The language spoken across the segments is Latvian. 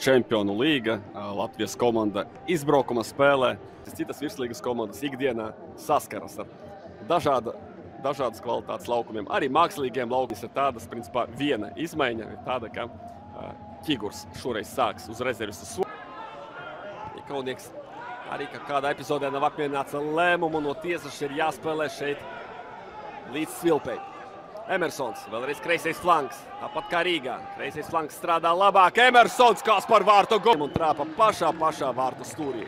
Čempionu līga, Latvijas komanda izbraukuma spēlē. Citas virslīgas komandas ikdienā saskaras ar dažādas kvalitātes laukumiem. Arī mākslīgiem laukumiem ir tādas, principā, viena izmaiņa ir tāda, ka Ķigurs šoreiz sāks uz rezervis uz soli. Ikaunieks arī, ka kādā epizodē nav apmierināts ar lēmumu no tiesas, ir jāspēlē šeit līdz svilpei. Emersons, vēlreiz kreisais flanks, tāpat kā Rīgā. Kreisais flanks strādā labāk. Emersons kās par vārtu golu un trāpa pašā vārtu stūrī.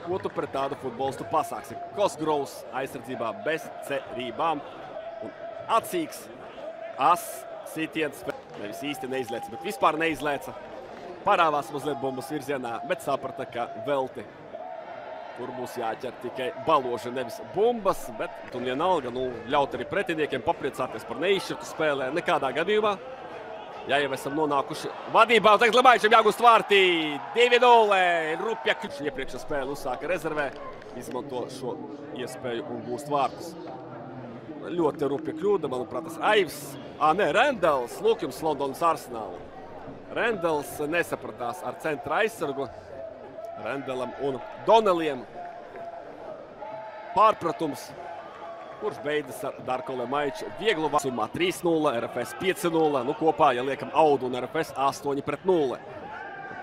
Ko tu pret tādu futbolistu pasāksi? Kosgrovs aizsardzībā bez cerībām. Un atsīgs sitiens. Nevis īsti neizlēca, bet vispār neizlēca. Parāvās mazliet bumbas virzienā, bet saprata, ka velti. Tur būs jāķer tikai baloži, nevis bumbas, bet un vienalga, ļaut arī pretiniekiem papriecāties par neizšķirtu spēlē. Nekādā gadījumā, ja jau esam nonākuši vadībā, un tagad Lemaičam jāgūst vārtī 2-0. Rupja iepriekšā spēle uzsāka rezervē, izmanto šo iespēju un gūst vārtus. Ļoti rupja kļūda, manuprāt, tas Aivs. Rendels, lūk jums Londonas Arsenālu. Rendels nesapratās ar centra aizsargu. Rendelam un Doneliem pārpratums, kurš beidzas ar Darko Lemaiču vieglu summā 3-0, RFS 5-0, kopā, ja liekam Audu un RFS 8-0.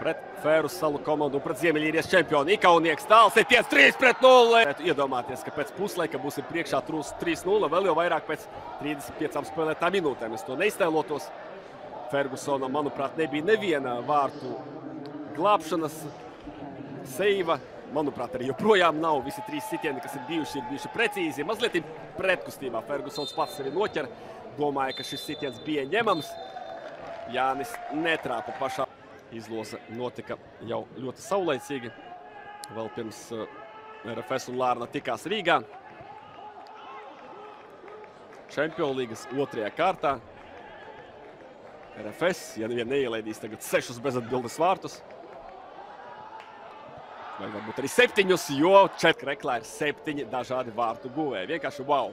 Pret Fēru salu komandu un pret Ziemeļīrijas čempionu Ikaunieks tāls ir 3-0. Iedomāties, ka pēc puslaika būsim priekšā 3-0, vēl jau vairāk pēc 35 spēlētām minūtēm. Es to neiztēlotos. Fergusonam, manuprāt, nebija neviena vārtu glābšanas seiva, manuprāt, arī joprojām nav. Visi trīs sitieni, kas ir bijuši precīzi. Mazliet pretkustībā Fergusons pats sevi noķer. Domāja, ka šis sitiens bija ņemams. Jānis netrāpa pašā. Izlose notika jau ļoti saulaicīgi. Vēl pirms RFS un Lārna tikās Rīgā. Čempionu līgas 2. kārtā. RFS, ja nevien neielaidīs tagad 6 bezatbildes vārtus. Vai varbūt arī 7, jo Reklā ir 7 dažādi vārtu guvēji. Vienkārši wow!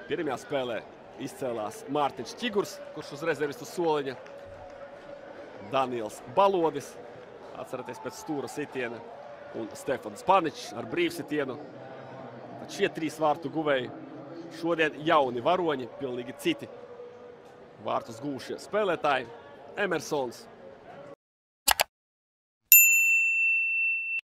Pirmajā spēlē izcēlās Mārtiņš Ķigurs, kurš uz rezervistu soliņa. Daniels Balodis, atceraties pēc stūra sitiena, un Stefans Paničs ar brīvsitienu. Tad šie 3 vārtu guvēji šodien jauni varoņi, pilnīgi citi vārtus gūšie spēlētāji. Emersons,